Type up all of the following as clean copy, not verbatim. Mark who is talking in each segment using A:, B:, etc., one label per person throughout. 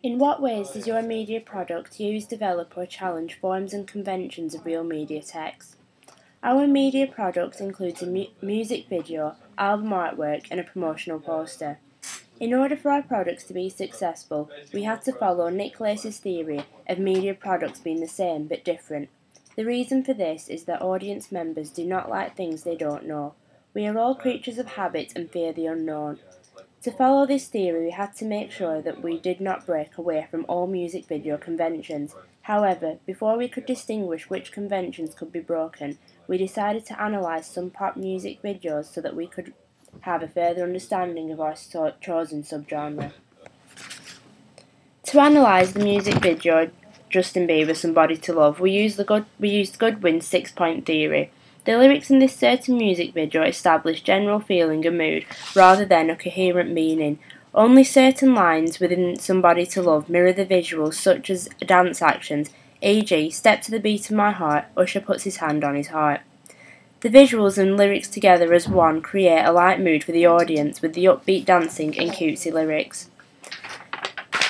A: In what ways does your media product use, develop or challenge forms and conventions of real media text? Our media product includes a music video, album artwork and a promotional poster. In order for our products to be successful, we had to follow Nick Lace's theory of media products being the same but different. The reason for this is that audience members do not like things they don't know. We are all creatures of habit and fear the unknown. To follow this theory, we had to make sure that we did not break away from all music video conventions. However, before we could distinguish which conventions could be broken, we decided to analyse some pop music videos so that we could have a further understanding of our chosen subgenre. To analyse the music video Justin Bieber Somebody to Love, we used Goodwin's 6-point theory. The lyrics in this certain music video establish general feeling and mood rather than a coherent meaning. Only certain lines within Somebody to Love mirror the visuals, such as dance actions, e.g., Step to the Beat of My Heart, Usher puts his hand on his heart. The visuals and lyrics together as one create a light mood for the audience with the upbeat dancing and cutesy lyrics.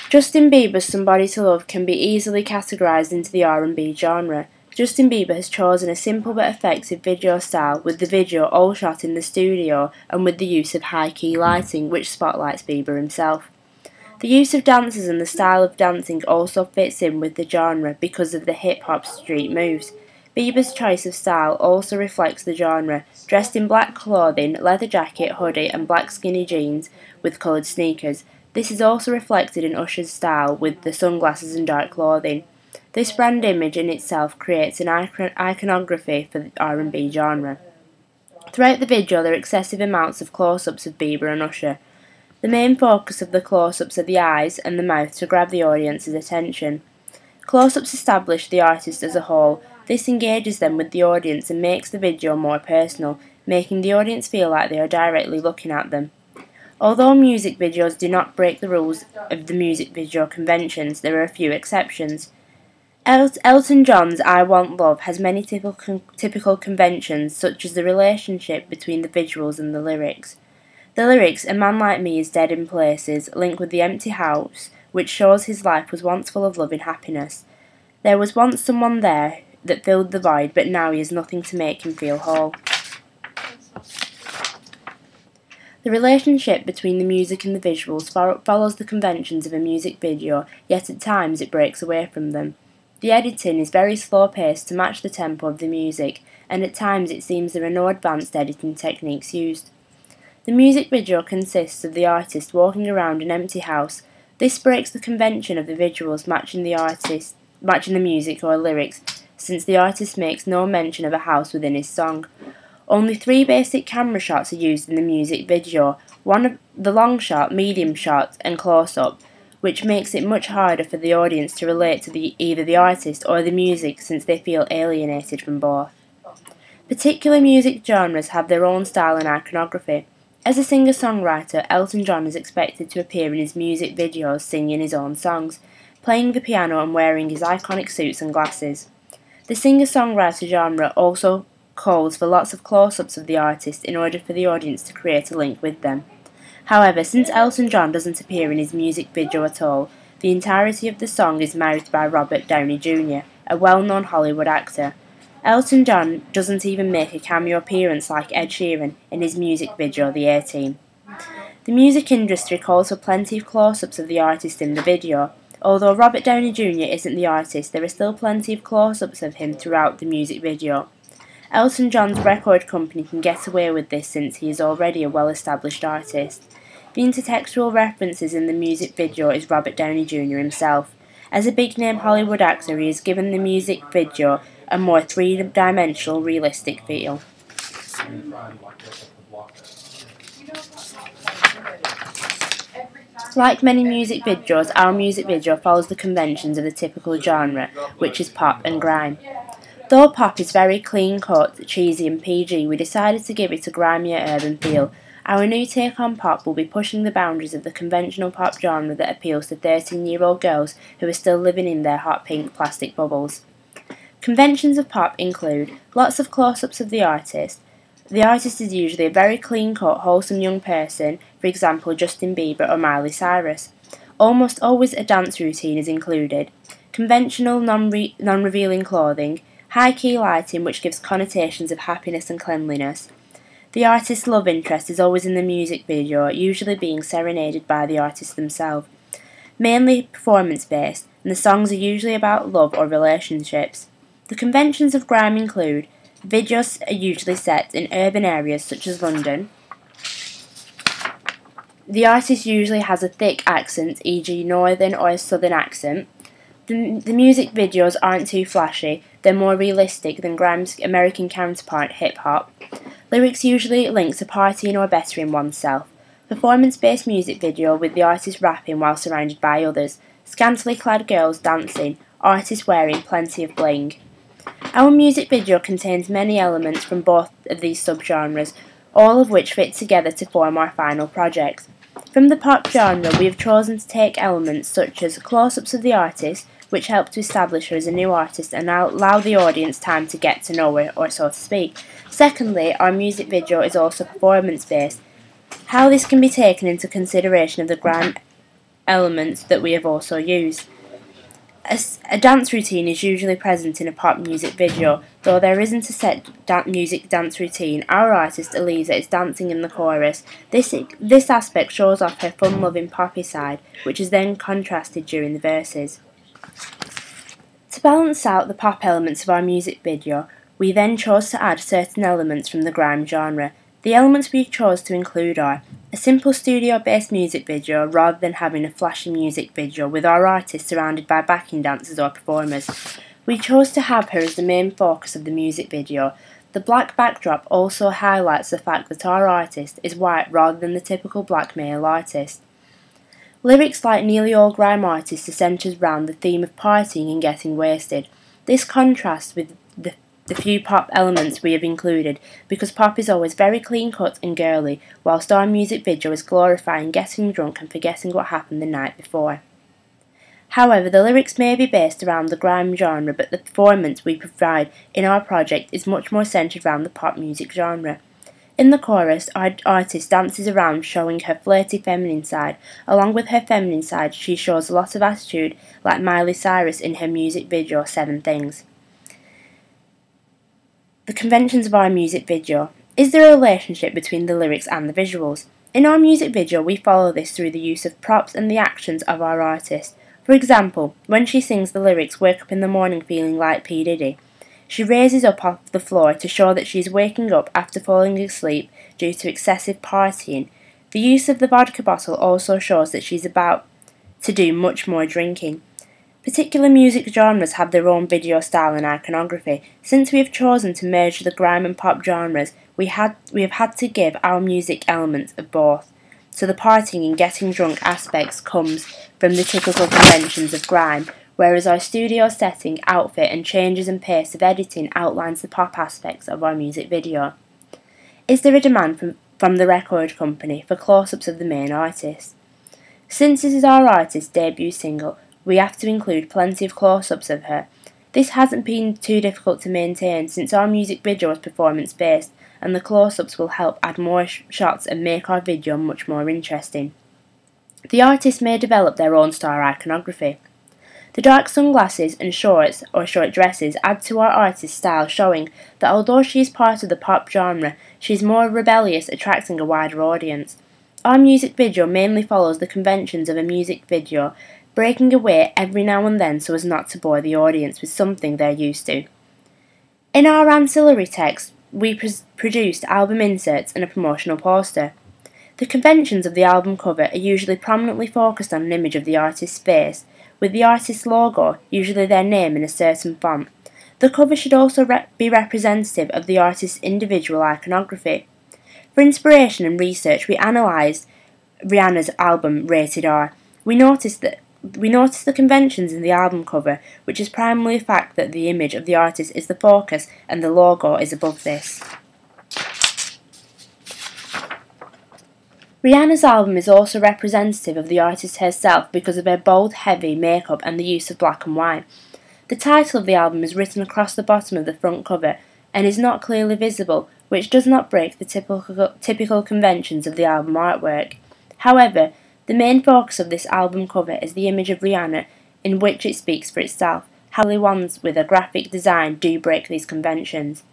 A: Justin Bieber's Somebody to Love can be easily categorised into the R&B genre. Justin Bieber has chosen a simple but effective video style, with the video all shot in the studio and with the use of high-key lighting, which spotlights Bieber himself. The use of dancers and the style of dancing also fits in with the genre because of the hip-hop street moves. Bieber's choice of style also reflects the genre, dressed in black clothing, leather jacket, hoodie and black skinny jeans with coloured sneakers. This is also reflected in Usher's style with the sunglasses and dark clothing. This brand image in itself creates an iconography for the R&B genre. Throughout the video there are excessive amounts of close-ups of Bieber and Usher. The main focus of the close-ups are the eyes and the mouth to grab the audience's attention. Close-ups establish the artist as a whole. This engages them with the audience and makes the video more personal, making the audience feel like they are directly looking at them. Although music videos do not break the rules of the music video conventions, there are a few exceptions. Elton John's I Want Love has many typical conventions, such as the relationship between the visuals and the lyrics. The lyrics, A Man Like Me is Dead in Places, link with the empty house, which shows his life was once full of love and happiness. There was once someone there that filled the void, but now he has nothing to make him feel whole. The relationship between the music and the visuals follows the conventions of a music video, yet at times it breaks away from them. The editing is very slow-paced to match the tempo of the music, and at times it seems there are no advanced editing techniques used. The music video consists of the artist walking around an empty house. This breaks the convention of the visuals matching the music or lyrics, since the artist makes no mention of a house within his song. Only 3 basic camera shots are used in the music video, one of the long shot, medium shot and close-up, which makes it much harder for the audience to relate to either the artist or the music since they feel alienated from both. Particular music genres have their own style and iconography. As a singer-songwriter, Elton John is expected to appear in his music videos singing his own songs, playing the piano and wearing his iconic suits and glasses. The singer-songwriter genre also calls for lots of close-ups of the artist in order for the audience to create a link with them. However, since Elton John doesn't appear in his music video at all, the entirety of the song is mouthed by Robert Downey Jr., a well-known Hollywood actor. Elton John doesn't even make a cameo appearance like Ed Sheeran in his music video The A-Team. The music industry calls for plenty of close-ups of the artist in the video. Although Robert Downey Jr. isn't the artist, there are still plenty of close-ups of him throughout the music video. Elton John's record company can get away with this since he is already a well-established artist. The intertextual references in the music video is Robert Downey Jr. himself. As a big-name Hollywood actor, he has given the music video a more three-dimensional, realistic feel. Like many music videos, our music video follows the conventions of the typical genre, which is pop and grime. Though pop is very clean-cut, cheesy and PG, we decided to give it a grimier urban feel. Our new take on pop will be pushing the boundaries of the conventional pop genre that appeals to 13-year-old girls who are still living in their hot pink plastic bubbles. Conventions of pop include lots of close-ups of the artist. The artist is usually a very clean-cut, wholesome young person, for example Justin Bieber or Miley Cyrus. Almost always a dance routine is included. Conventional non-revealing clothing, high-key lighting which gives connotations of happiness and cleanliness. The artist's love interest is always in the music video, usually being serenaded by the artist themselves. Mainly performance-based, and the songs are usually about love or relationships. The conventions of grime include: videos are usually set in urban areas such as London. The artist usually has a thick accent, e.g. northern or a southern accent. The music videos aren't too flashy, they're more realistic than grime's American counterpart hip-hop. Lyrics usually link to partying or bettering oneself. Performance-based music video with the artist rapping while surrounded by others. Scantily clad girls dancing, artists wearing plenty of bling. Our music video contains many elements from both of these subgenres, all of which fit together to form our final project. From the pop genre, we have chosen to take elements such as close-ups of the artist, which help to establish her as a new artist and allow the audience time to get to know her, or so to speak. Secondly, our music video is also performance-based. How this can be taken into consideration of the grime elements that we have also used. A dance routine is usually present in a pop music video. Though there isn't a set music dance routine, our artist Eliza is dancing in the chorus. This aspect shows off her fun-loving poppy side, which is then contrasted during the verses. To balance out the pop elements of our music video, we then chose to add certain elements from the grime genre. The elements we chose to include are a simple studio-based music video rather than having a flashy music video with our artist surrounded by backing dancers or performers. We chose to have her as the main focus of the music video. The black backdrop also highlights the fact that our artist is white rather than the typical black male artist. Lyrics, like nearly all grime artists, are centred around the theme of partying and getting wasted. This contrasts with the few pop elements we have included, because pop is always very clean-cut and girly, whilst our music video is glorifying getting drunk and forgetting what happened the night before. However, the lyrics may be based around the grime genre, but the performance we provide in our project is much more centred around the pop music genre. In the chorus, our artist dances around showing her flirty feminine side. Along with her feminine side, she shows a lot of attitude, like Miley Cyrus in her music video 7 Things. The conventions of our music video. Is there a relationship between the lyrics and the visuals? In our music video, we follow this through the use of props and the actions of our artist. For example, when she sings the lyrics "Wake up in the morning feeling like P. Diddy," she raises up off the floor to show that she is waking up after falling asleep due to excessive partying. The use of the vodka bottle also shows that she's about to do much more drinking. Particular music genres have their own video style and iconography. Since we have chosen to merge the grime and pop genres, we have had to give our music elements of both. So the partying and getting drunk aspects comes from the typical conventions of grime, whereas our studio setting, outfit and changes and pace of editing outlines the pop aspects of our music video. Is there a demand from the record company for close-ups of the main artist? Since this is our artist's debut single, we have to include plenty of close-ups of her. This hasn't been too difficult to maintain since our music video is performance-based, and the close-ups will help add more shots and make our video much more interesting. The artist may develop their own star iconography. The dark sunglasses and shorts or short dresses add to our artist's style, showing that although she is part of the pop genre, she is more rebellious, attracting a wider audience. Our music video mainly follows the conventions of a music video, breaking away every now and then so as not to bore the audience with something they're used to. In our ancillary text, we produced album inserts and a promotional poster. The conventions of the album cover are usually prominently focused on an image of the artist's face, with the artist's logo, usually their name in a certain font. The cover should also be representative of the artist's individual iconography. For inspiration and research, we analysed Rihanna's album Rated R. We noticed the conventions in the album cover, which is primarily the fact that the image of the artist is the focus and the logo is above this. Rihanna's album is also representative of the artist herself because of her bold, heavy makeup and the use of black and white. The title of the album is written across the bottom of the front cover and is not clearly visible, which does not break the typical conventions of the album artwork. However, The main focus of this album cover is the image of Rihanna, in which it speaks for itself. However, ones with a graphic design do break these conventions.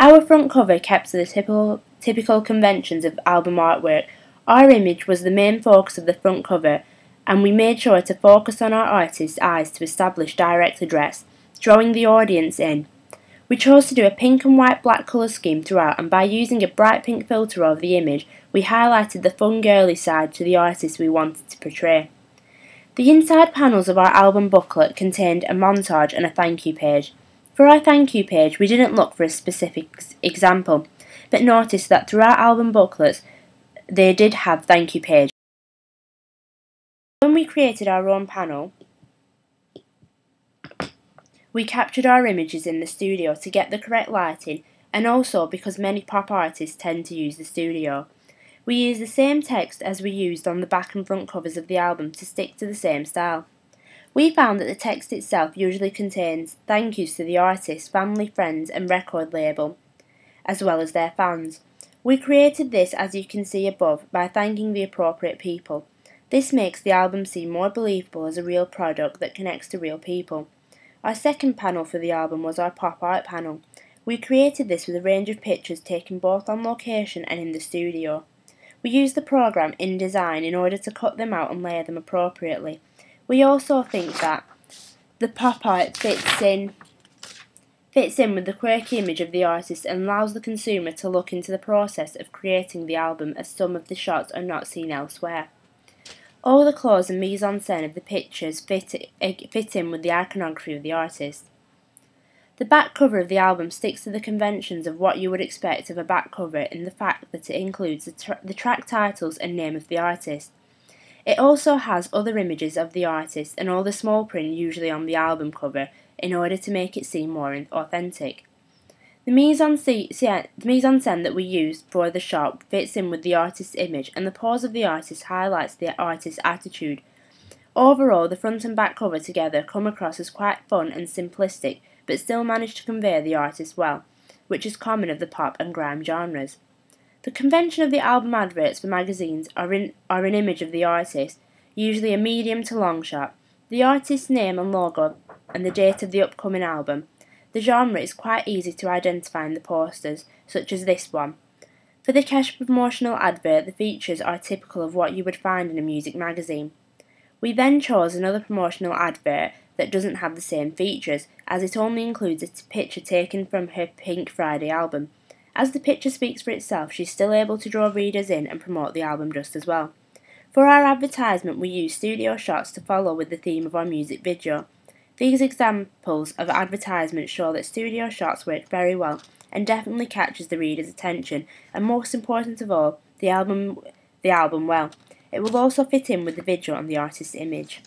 A: Our front cover kept to the typical conventions of album artwork. Our image was the main focus of the front cover, and we made sure to focus on our artist's eyes to establish direct address, drawing the audience in. We chose to do a pink and white black colour scheme throughout, and by using a bright pink filter over the image, we highlighted the fun girly side to the artist we wanted to portray. The inside panels of our album booklet contained a montage and a thank you page. For our thank you page, we didn't look for a specific example, but noticed that through our album booklets, they did have thank you pages. When we created our own panel, we captured our images in the studio to get the correct lighting, and also because many pop artists tend to use the studio. We used the same text as we used on the back and front covers of the album to stick to the same style. We found that the text itself usually contains thank yous to the artist, family, friends and record label, as well as their fans. We created this, as you can see above, by thanking the appropriate people. This makes the album seem more believable as a real product that connects to real people. Our second panel for the album was our pop art panel. We created this with a range of pictures taken both on location and in the studio. We used the program InDesign in order to cut them out and layer them appropriately. We also think that the pop art fits in with the quirky image of the artist and allows the consumer to look into the process of creating the album, as some of the shots are not seen elsewhere. All the clothes and mise-en-scène of the pictures fit in with the iconography of the artist. The back cover of the album sticks to the conventions of what you would expect of a back cover in the fact that it includes the track titles and name of the artist. It also has other images of the artist and all the small print usually on the album cover in order to make it seem more authentic. The mise-en-scène that we used for the shot fits in with the artist's image, and the pose of the artist highlights the artist's attitude. Overall, the front and back cover together come across as quite fun and simplistic, but still manage to convey the artist well, which is common of the pop and grime genres. The convention of the album adverts for magazines are an image of the artist, usually a medium to long shot, the artist's name and logo, and the date of the upcoming album. The genre is quite easy to identify in the posters, such as this one. For the cash promotional advert, the features are typical of what you would find in a music magazine. We then chose another promotional advert that doesn't have the same features, as it only includes a picture taken from her Pink Friday album. As the picture speaks for itself, she's still able to draw readers in and promote the album just as well. For our advertisement, we used studio shots to follow with the theme of our music video. These examples of advertisements show that studio shots work very well and definitely catches the reader's attention, and most important of all, the album well. It will also fit in with the video and the artist's image.